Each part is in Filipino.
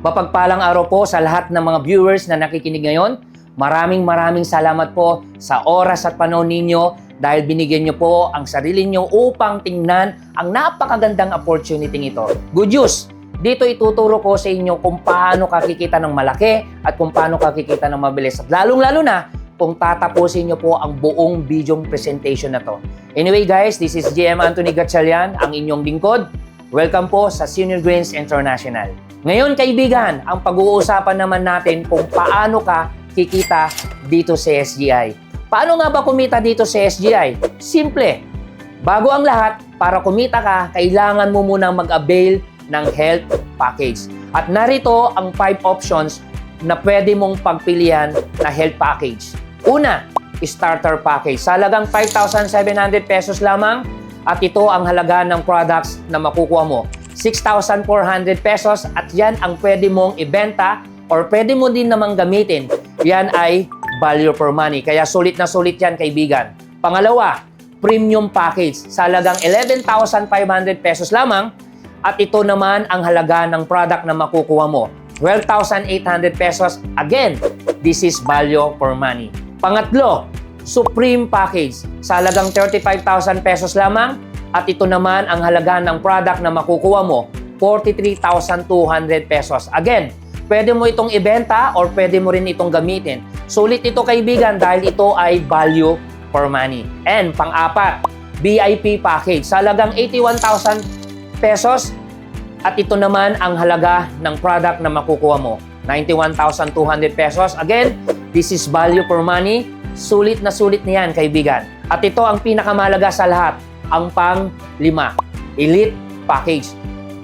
Mapagpalang araw po sa lahat ng mga viewers na nakikinig ngayon. Maraming salamat po sa oras at panahon ninyo dahil binigyan nyo po ang sarili nyo upang tingnan ang napakagandang opportunity ito. Good news! Dito ituturo ko sa inyo kung paano kakikita ng malaki at kung paano kakikita ng mabilis. At lalong-lalo na kung tatapusin nyo po ang buong video presentation na to. Anyway guys, this is GM Anthony Gatchalian, ang inyong lingkod. Welcome po sa Senior Grains International. Ngayon kaibigan, ang pag-uusapan naman natin kung paano ka kikita dito sa SGI. Paano nga ba kumita dito sa SGI? Simple. Bago ang lahat, para kumita ka, kailangan mo munang mag-avail ng health package. At narito ang 5 options na pwede mong pagpilian na health package. Una, starter package. Sa halagang 5,700 pesos lamang at ito ang halaga ng products na makukuha mo. 6,400 pesos at yan ang pwede mong ibenta or pwede mo din namang gamitin. Yan ay value for money. Kaya sulit na sulit yan kaibigan. Pangalawa, premium package. Sa halagang 11,500 pesos lamang at ito naman ang halaga ng product na makukuha mo. 12,800 pesos. Again, this is value for money. Pangatlo, Supreme package. Sa halagang 35,000 pesos lamang at ito naman ang halaga ng product na makukuha mo, 43,200 pesos. Again, pwede mo itong ibenta or pwede mo rin itong gamitin. Sulit ito kaibigan dahil ito ay value for money. And pang-apat, VIP package. Sa halagang 81,000 pesos at ito naman ang halaga ng product na makukuha mo, 91,200 pesos. Again, this is value for money. Sulit na yan kaibigan. At ito ang pinakamahalaga sa lahat, ang pang-lima, Elite package.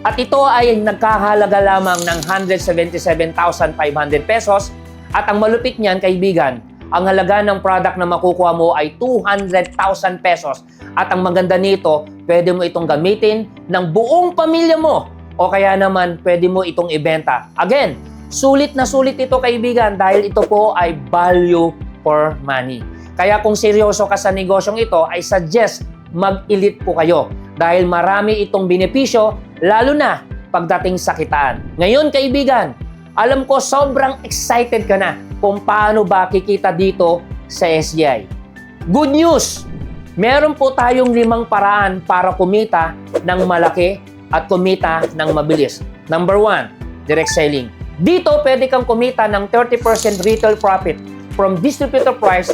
At ito ay nagkahalaga lamang ng 177,500 pesos at ang malupit niyan kaibigan, ang halaga ng product na makukuha mo ay 200,000 pesos at ang maganda nito, pwede mo itong gamitin ng buong pamilya mo o kaya naman pwede mo itong ibenta. Again, sulit na sulit ito kaibigan dahil ito po ay value for money. Kaya kung seryoso ka sa negosyong ito, I suggest mag-elite po kayo dahil marami itong benepisyo lalo na pagdating sa kitaan. Ngayon kaibigan, alam ko sobrang excited ka na kung paano ba kikita dito sa SGI. Good news! Meron po tayong 5 paraan para kumita ng malaki at kumita ng mabilis. Number 1, direct selling. Dito pwede kang kumita ng 30% retail profit from distributor price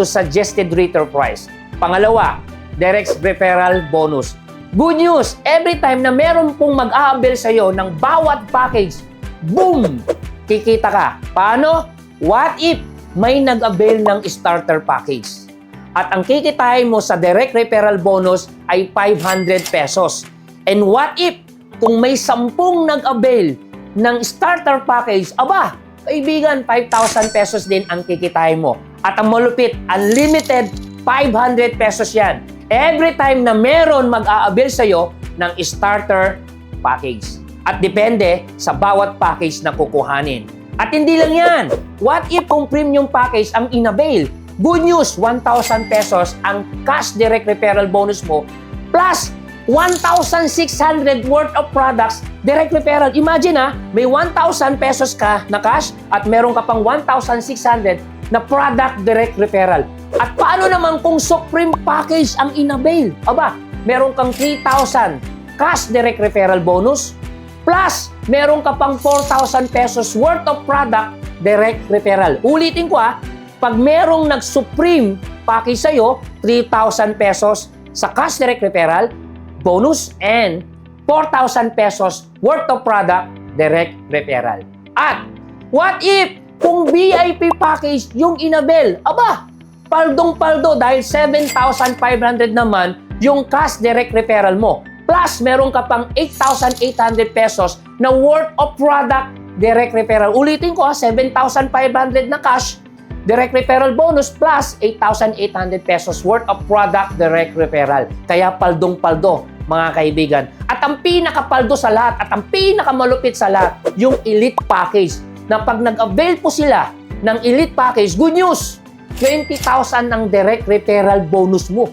to suggested retail price. Pangalawa, direct referral bonus. Good news! Every time na meron pong mag-a-avail sa'yo ng bawat package, boom! Kikita ka. Paano? What if may nag-avail ng starter package? At ang kikitain mo sa direct referral bonus ay 500 pesos. And what if kung may 10 nag-avail ng starter package, aba, kaibigan, 5,000 pesos din ang kikitain mo. At ang malupit, unlimited 500 pesos yan. Every time na meron mag-a-avail sa'yo ng starter package. At depende sa bawat package na kukuhanin. At hindi lang yan. What if kung premium package ang in-avail? Good news, 1,000 pesos ang cash direct referral bonus mo plus 1,600 worth of products direct referral. Imagine may 1,000 pesos ka na cash at meron ka pang 1,600 na product direct referral. At paano naman kung Supreme package ang in-avail? Aba, meron kang 3,000 cash direct referral bonus plus meron ka pang 4,000 pesos worth of product direct referral. Ulitin ko pag merong nag-Supreme package sa'yo, 3,000 pesos sa cash direct referral bonus and 4,000 pesos worth of product direct referral. At what if kung VIP package yung in-avail? Aba, paldong-paldo dahil 7,500 naman yung cash direct referral mo. Plus, meron ka pang 8,800 pesos na worth of product direct referral. Ulitin ko 7,500 na cash direct referral bonus plus 8,800 pesos worth of product direct referral. Kaya paldong-paldo mga kaibigan. At ang pinakapaldo sa lahat at ang pinakamalupit sa lahat, yung elite package na pag nag-avail po sila ng elite package, good news, 20,000 ang direct referral bonus mo.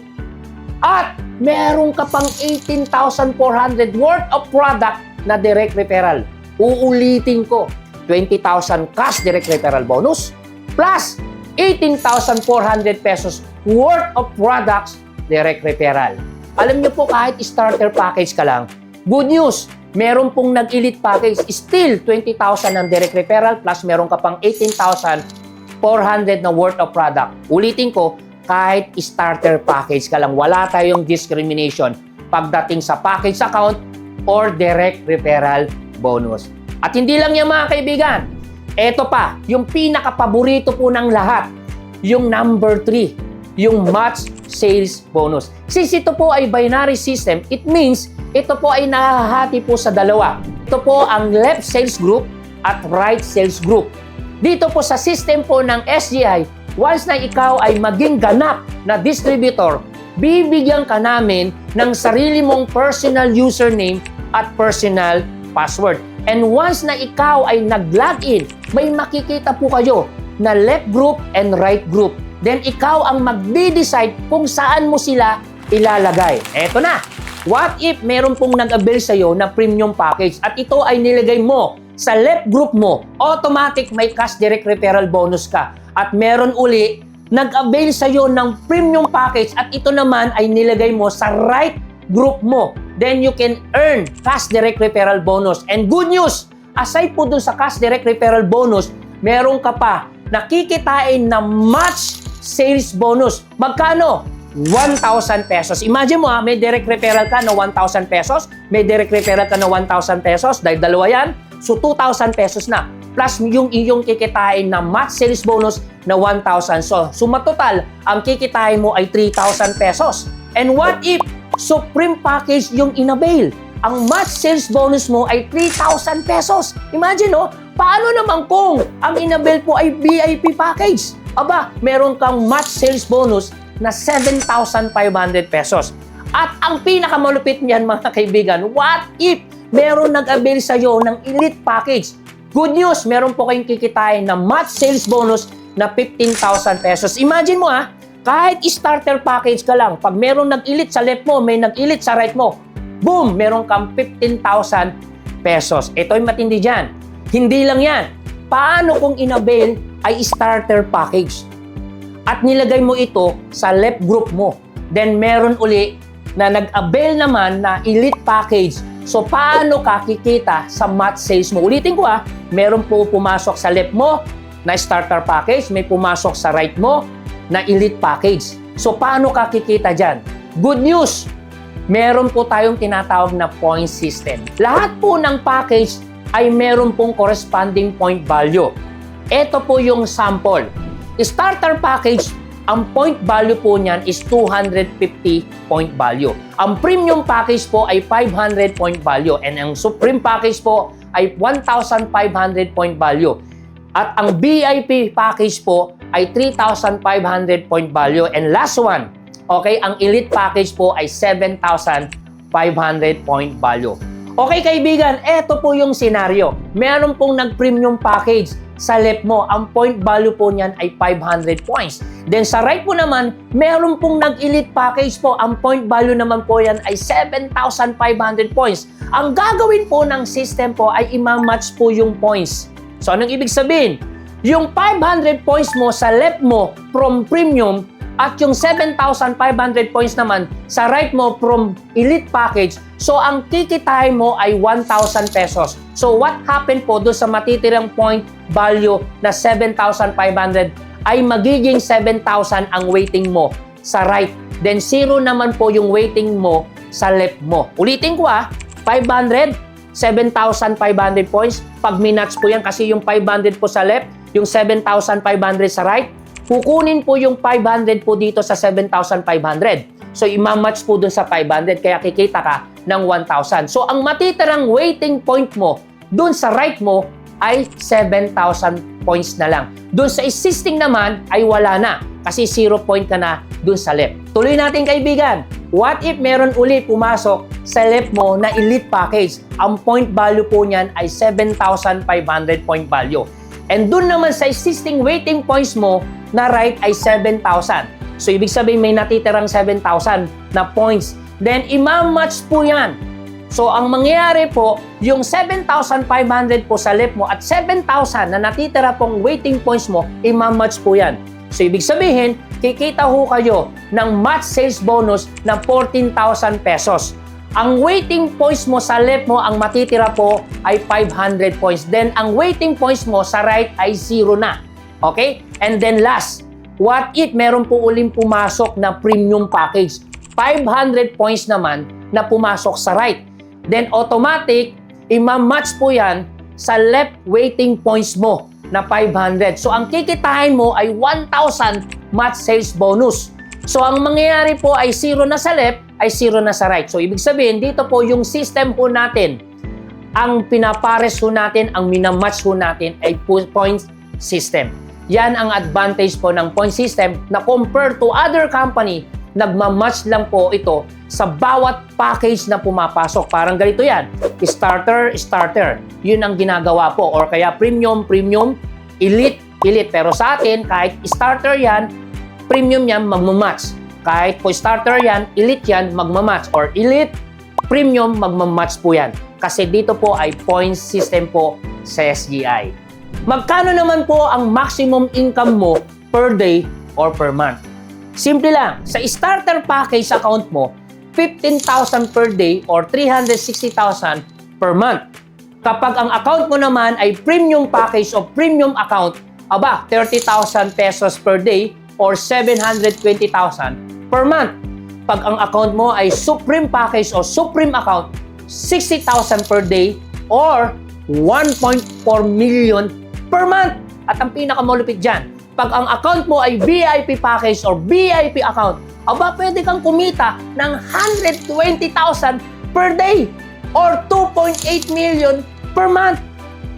At meron ka pang 18,400 worth of product na direct referral. uulitin ko, 20,000 cash direct referral bonus plus 18,400 pesos worth of products direct referral. Alam niyo po, kahit starter package ka lang, good news, meron pong nag-elite package, still 20,000 ng direct referral plus meron ka pang 18,400 na worth of product. Ulitin ko, kahit starter package ka lang, wala tayong discrimination pagdating sa package account or direct referral bonus. At hindi lang yan mga kaibigan, eto pa, yung pinaka-paborito po ng lahat, yung number 3, yung match sales bonus. Since ito po ay binary system, it means ito po ay nahahati po sa dalawa. Ito po ang left sales group at right sales group. Dito po sa system po ng SGI, once na ikaw ay maging ganap na distributor, bibigyan ka namin ng sarili mong personal username at personal password. And once na ikaw ay nag-login, may makikita po kayo na left group and right group. Then ikaw ang magde-decide kung saan mo sila ilalagay. Eto na! What if meron pong nag-avail sa'yo na premium package at ito ay nilagay mo sa left group mo, automatic may cash direct referral bonus ka. At meron uli, nag-avail sa'yo ng premium package at ito naman ay nilagay mo sa right group mo. Then you can earn cash direct referral bonus. And good news, aside po dun sa cash direct referral bonus, meron ka pa nakikitain na match sales bonus. Magkano? 1,000 pesos. Imagine mo may direct referral ka na 1,000 pesos, may direct referral ka na 1,000 pesos, dahil dalawa yan, so 2,000 pesos na. Plus yung iyong kikitain na match sales bonus na 1,000. So, suma total, ang kikitain mo ay 3,000 pesos. And what if Supreme Package yung inavail? Ang match sales bonus mo ay 3,000 pesos. Imagine, paano naman kung ang inavail po ay VIP package? Aba, meron kang match sales bonus na 7,500 pesos. At ang pinakamalupit niyan mga kaibigan, what if meron nag-avail sa'yo ng elite package? Good news, meron po kayong kikitain na match sales bonus na 15,000 pesos. Imagine mo kahit starter package ka lang, pag merong nag-elite sa left mo, may nag-elite sa right mo, boom, meron kang 15,000 pesos. Ito'y matindi dyan. Hindi lang yan. Paano kung inavail ay starter package? At nilagay mo ito sa left group mo. Then meron uli na nag-avail naman na elite package. So paano ka kikita sa match sales mo? Ulitin ko meron po pumasok sa left mo na starter package, may pumasok sa right mo na elite package. So paano ka kikita dyan? Good news! Meron po tayong tinatawag na point system. Lahat po ng package ay meron pong corresponding point value. Ito po yung sample. Starter package, ang point value po niyan is 250 point value. Ang premium package po ay 500 point value. And ang supreme package po ay 1,500 point value. At ang VIP package po ay 3,500 point value. And last one, ang elite package po ay 7,500 point value. Okay kaibigan, eto po yung scenario. Meron pong nag-premium package sa left mo. Ang point value po niyan ay 500 points. Then sa right po naman, meron pong nag-elite package po. Ang point value naman po yan ay 7,500 points. Ang gagawin po ng system po ay ima-match po yung points. So anong ibig sabihin? Yung 500 points mo sa left mo from premium at yung 7,500 points naman sa right mo from elite package, so ang kikitain mo ay 1,000 pesos. So what happened po doon sa matitirang point value na 7,500 ay magiging 7,000 ang weighting mo sa right. Then 0 naman po yung weighting mo sa left mo. Ulitin ko 500, 7,500 points. Pag minatch po yan kasi yung 500 po sa left, yung 7,500 sa right, kukunin po yung 500 po dito sa 7,500. So, imamatch po dun sa 500, kaya kikita ka ng 1,000. So, ang matitirang weighting point mo dun sa right mo ay 7,000 points na lang. Dun sa existing naman ay wala na kasi 0 point ka na dun sa left. Tuloy natin kaibigan. What if meron uli pumasok sa left mo na elite package? Ang point value po niyan ay 7,500 point value. And dun naman sa existing weighting points mo na right ay 7,000. So, ibig sabihin may natitirang 7,000 na points. Then, ima-match po yan So, ang mangyayari po, yung 7,500 po sa left mo at 7,000 na natitira pong waiting points mo, i-match po yan. So, ibig sabihin, kikita ho kayo ng match sales bonus na 14,000 pesos. Ang waiting points mo sa left mo, ang matitira po ay 500 points. Then, ang waiting points mo sa right ay 0 na. Okay? And then last, what if meron po uling pumasok na premium package? 500 points naman na pumasok sa right. Then automatic, ima-match po yan sa left waiting points mo na 500. So ang kikitain mo ay 1,000 match sales bonus. So ang mangyayari po ay 0 na sa left, ay 0 na sa right. So ibig sabihin, dito po yung system po natin, ang pinapares po natin, ang minamatch po natin ay point system. Yan ang advantage po ng point system na compared to other company, nagmamatch lang po ito sa bawat package na pumapasok. Parang ganito yan. Starter, starter. Yun ang ginagawa po. Or kaya premium, premium, elite, elite. Pero sa atin, kahit starter yan, premium yan, magmamatch. Kahit po starter yan, elite yan, magmamatch. Or elite, premium, magmamatch po yan. Kasi dito po ay points system po sa SGI. Magkano naman po ang maximum income mo per day or per month? Simple lang. Sa starter package account mo, 15,000 per day or 360,000 per month. Kapag ang account mo naman ay premium package o premium account, 30,000 pesos per day or 720,000 per month. Pag ang account mo ay supreme package o supreme account, 60,000 per day or 1.4 million per month. At ang pinakamalupit dyan, pag ang account mo ay VIP package or VIP account, pwede kang kumita ng 120,000 per day or 2.8 million per month.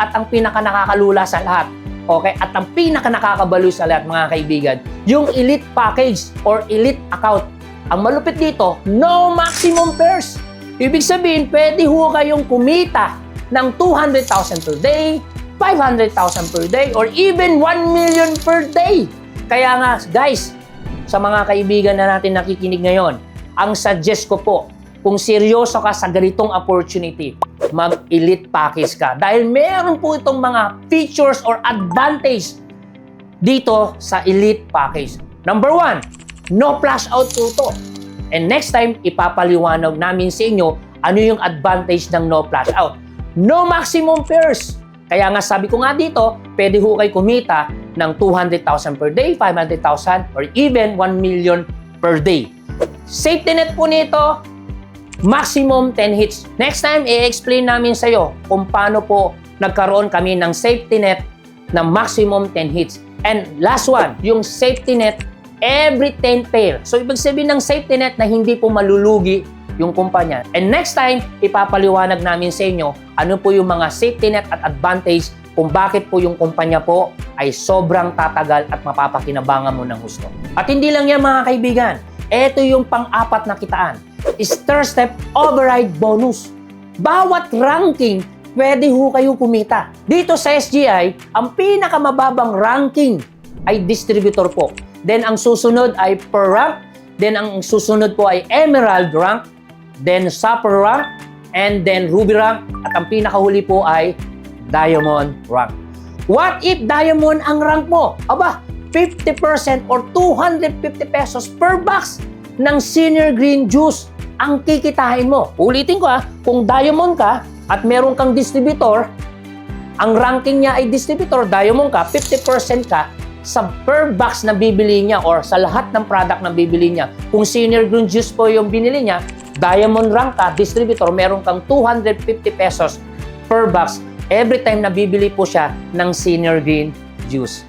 At ang pinaka-nakakalula sa lahat, okay, at ang pinaka-nakakabalo sa lahat, mga kaibigan, yung elite package or elite account. Ang malupit dito, no maximum pairs. Ibig sabihin, pwede ho kayong kumita ng 200,000 per day, 500,000 per day, or even 1 million per day. Kaya nga, guys, sa mga kaibigan na natin nakikinig ngayon, ang suggest ko po, kung seryoso ka sa ganitong opportunity, mag-elite package ka. Dahil meron po itong mga features or advantage dito sa elite package. Number 1, no flash out po ito. And next time, ipapaliwanag namin sa inyo ano yung advantage ng no flash out. No maximum pairs. Kaya nga sabi ko nga dito, pwede ho kayo kumita ng 200,000 per day, 500,000, or even 1 million per day. Safety net po nito, maximum 10 hits. Next time, i-explain namin sa iyo kung paano po nagkaroon kami ng safety net na maximum 10 hits. And last one, yung safety net every 10 pair. So, ibig sabihin ng safety net na hindi po malulugi yung kumpanya. And next time, ipapaliwanag namin sa inyo ano po yung mga safety net at advantage kung bakit po yung kumpanya po ay sobrang tatagal at mapapakinabangan mo ng gusto. At hindi lang yan, mga kaibigan. Ito yung pang-apat na kitaan. Step override bonus. Bawat ranking, pwede ho kayo kumita. Dito sa SGI, ang pinakamababang ranking ay distributor po. Then ang susunod ay per rank. Then ang susunod po ay emerald rank. Then super rank. And then ruby rank. At ang pinakahuli po ay diamond rank. What if diamond ang rank mo? 50% or 250 pesos per box ng senior green juice ang kikitain mo. Ulitin ko kung diamond ka at meron kang distributor, ang ranking niya ay distributor, diamond ka, 50% ka sa per box na bibili niya or sa lahat ng product na bibili niya. Kung senior green juice po yung binili niya, diamond rank ka, distributor, meron kang 250 pesos per box every time na bibili po siya ng senior green juice.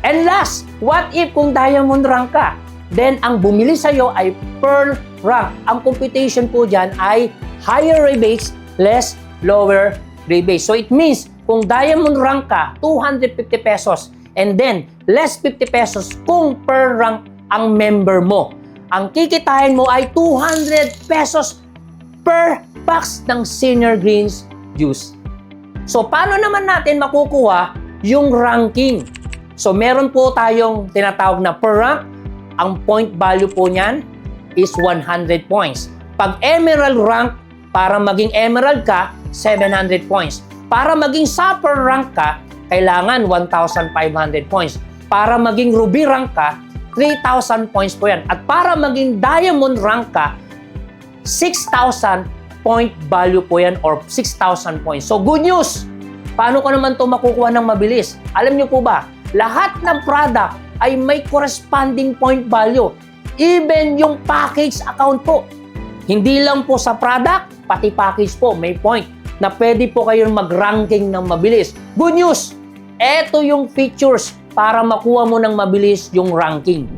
And last, what if kung diamond rank ka? Then, ang bumili sa'yo ay pearl rank. Ang computation po dyan ay higher rebates, less lower rebates. So, it means, kung diamond rank ka, 250 pesos. And then, less 50 pesos kung per rank ang member mo. Ang kikitain mo ay 200 pesos per box ng senior greens juice. So, paano naman natin makukuha yung ranking? So, meron po tayong tinatawag na per rank. Ang point value po niyan is 100 points. Pag emerald rank, Para maging emerald ka, 700 points. Para maging super rank ka, kailangan 1,500 points. Para maging ruby rank ka, 3,000 points po yan. At para maging diamond rank ka, 6,000 point value po yan or 6,000 points. So good news! Paano ko naman ito makukuha ng mabilis? Alam niyo po ba, lahat ng product ay may corresponding point value. Even yung package account po. Hindi lang po sa product, pati package po may point na pwede po kayong mag-ranking ng mabilis. Good news! Ito yung features para makuha mo ng mabilis yung ranking.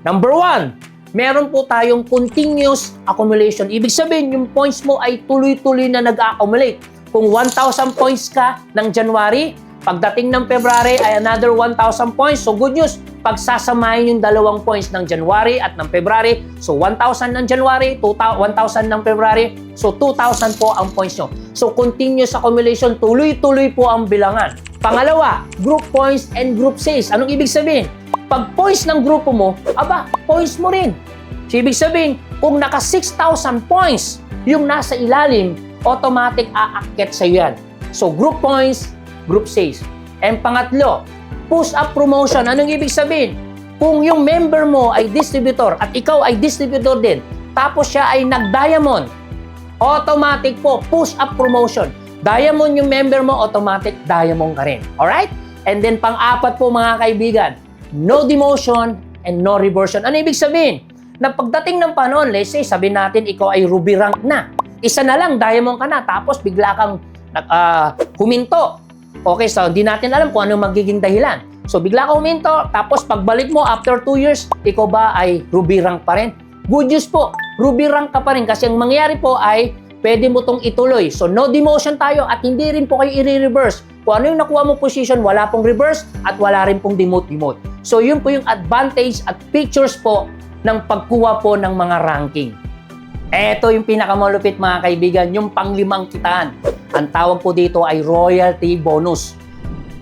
Number 1, meron po tayong continuous accumulation. Ibig sabihin, yung points mo ay tuloy-tuloy na nag-accumulate. Kung 1,000 points ka ng January, pagdating ng February ay another 1,000 points. So good news, pagsasamahin yung dalawang points ng January at ng February, so 1,000 ng January, 1,000 ng February, so 2,000 po ang points nyo. So continuous accumulation, tuloy-tuloy po ang bilangan. Pangalawa, group points and group sales. Anong ibig sabihin? Pag points ng grupo mo, aba, points mo rin. So ibig sabihin, kung naka 6,000 points yung nasa ilalim, automatic aakyat sa yan. So group points, group sales. And pangatlo, push-up promotion. Anong ibig sabihin? Kung yung member mo ay distributor at ikaw ay distributor din, tapos siya ay nag-diamond, automatic po, push-up promotion. Diamond yung member mo, automatic diamond ka rin. Alright? And then pang-apat po mga kaibigan, no demotion and no reversion. Ano ibig sabihin? Na pagdating ng panahon, let's say, sabihin natin ikaw ay ruby rank na. Isa na lang, diamond ka na, tapos bigla kang huminto. Okay, so hindi natin alam kung ano magiging dahilan. So bigla ka huminto, tapos pagbalik mo after 2 years, ikaw ba ay ruby rank pa rin? Good news po, ruby rank ka pa rin kasi ang mangyayari po ay pwede mo tong ituloy. So no demotion tayo at hindi rin po kayo i-reverse. Kung ano yung nakuha mo position, wala pong reverse at wala rin pong demote. So yun po yung advantage at features po ng pagkuha po ng mga ranking. Ito yung pinakamalupit mga kaibigan, yung panglimang kitaan. Ang tawag po dito ay royalty bonus.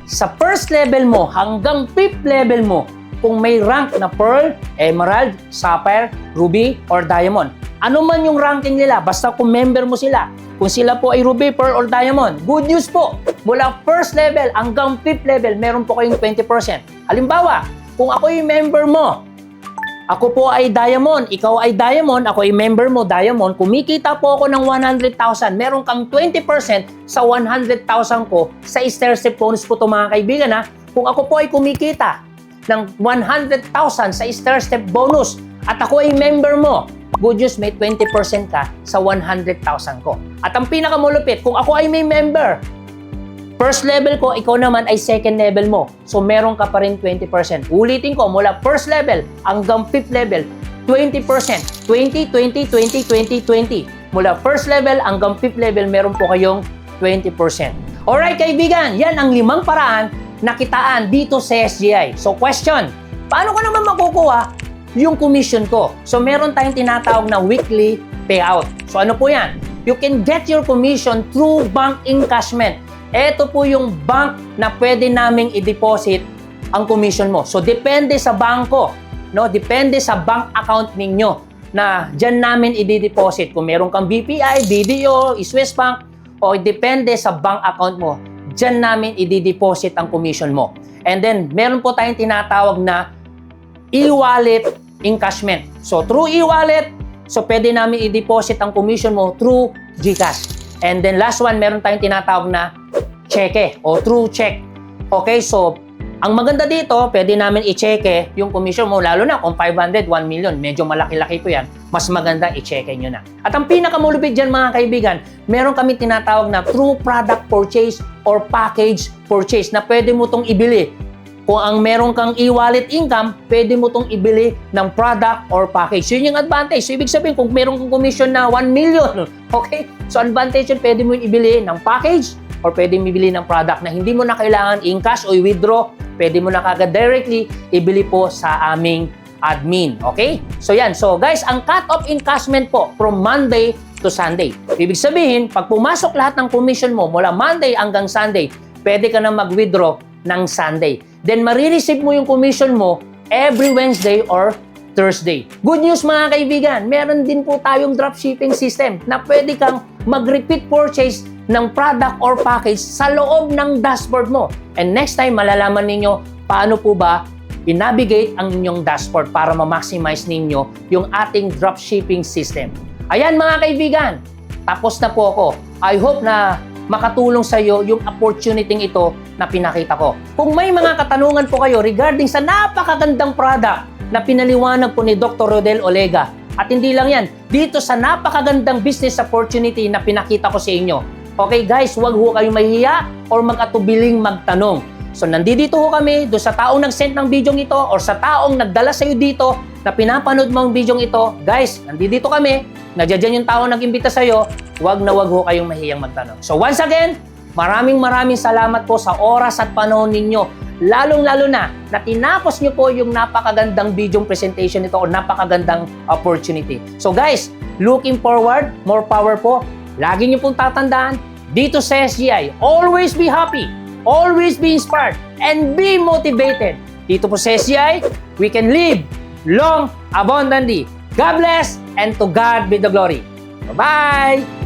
Sa first level mo hanggang 5th level mo, kung may rank na pearl, emerald, sapphire, ruby, or diamond, ano man yung ranking nila, basta kung member mo sila, kung sila po ay ruby, pearl, or diamond, good news po, mula first level hanggang 5th level, meron po kayong 20%. Halimbawa, kung ako yung member mo, ako po ay diamond, ikaw ay diamond, ako ay member mo diamond, kumikita po ako ng 100,000, meron kang 20% sa 100,000 ko sa stair-step bonus po ito mga kaibigan ha. Kung ako po ay kumikita ng 100,000 sa stair-step bonus at ako ay member mo, good news, may 20% ka sa 100,000 ko. At ang pinakamulupit, kung ako ay may member, first level ko, ikaw naman ay second level mo. So, meron ka pa rin 20%. Ulitin ko, mula first level hanggang 5th level, 20%. 20, 20, 20, 20, 20. Mula first level hanggang 5th level, meron po kayong 20%. Alright, kaibigan, yan ang 5 paraan na kitaan dito sa SGI. So, question, paano ko naman makukuha yung commission ko? So, meron tayong tinatawag na weekly payout. So, ano po yan? You can get your commission through bank encashment. Ito po yung bank na pwede naming i-deposit ang commission mo. So, depende sa bangko, no? Depende sa bank account ninyo na dyan namin i-deposit. Kung meron kang BPI, BDO, Swiss Bank, o depende sa bank account mo, dyan namin i-deposit ang commission mo. And then, meron po tayong tinatawag na e-wallet encashment. So, through e-wallet, so pwede namin i-deposit ang commission mo through GCash. And then, last one, meron tayong tinatawag na cheque o through check. Okay, so ang maganda dito, pwede namin i-cheque yung commission mo, lalo na kung 500, 1 million, medyo malaki-laki po yan, mas maganda i-cheque nyo na. At ang pinakamulupit dyan mga kaibigan, meron kami tinatawag na true product purchase or package purchase na pwede mo tong ibili. Kung ang meron kang e-wallet income, pwede mo tong ibili ng product or package. So yun yung advantage. So ibig sabihin, kung meron kang commission na 1 million, okay? So advantage yun, pwede mo ibili ng package or pwede mibili ng product na hindi mo na kailangan in-cash o i-withdraw, pwede mo na kagad directly ibili po sa aming admin. Okay? So yan. So guys, ang cut-off encashment po from Monday to Sunday. Ibig sabihin, pag pumasok lahat ng commission mo mula Monday hanggang Sunday, pwede ka na mag-withdraw ng Sunday. Then marireceive mo yung commission mo every Wednesday or Thursday. Good news mga kaibigan, meron din po tayong dropshipping system na pwede kang mag-repeat purchase ng product or package sa loob ng dashboard mo. And next time, malalaman ninyo paano po ba i-navigate ang inyong dashboard para ma-maximize ninyo yung ating dropshipping system. Ayan mga kaibigan, tapos na po ako. I hope na makatulong sa iyo yung opportunity ito na pinakita ko. Kung may mga katanungan po kayo regarding sa napakagandang product na pinaliwanag po ni Dr. Rodel Olega, at hindi lang yan, dito sa napakagandang business opportunity na pinakita ko sa inyo. Okay guys, huwag ho kayong mahihiya or mag-atubiling magtanong. So nandito ho kami, doon sa taong nag-send ng video ito or sa taong nagdala sa iyo dito na pinapanood mo ang video ito. Guys, nandito kami, nandiyan yung taong nag-imbita sa iyo, huwag na huwag ho kayong mahihiyang magtanong. So once again, maraming salamat po sa oras at panahon ninyo. Lalong-lalo na tinapos nyo po yung napakagandang video presentation nito o napakagandang opportunity. So guys, looking forward, more power po. Lagi nyo pong tatandaan, dito sa SGI, always be happy, always be inspired, and be motivated. Dito po sa SGI, we can live long, abundantly. God bless, and to God be the glory. Bye-bye!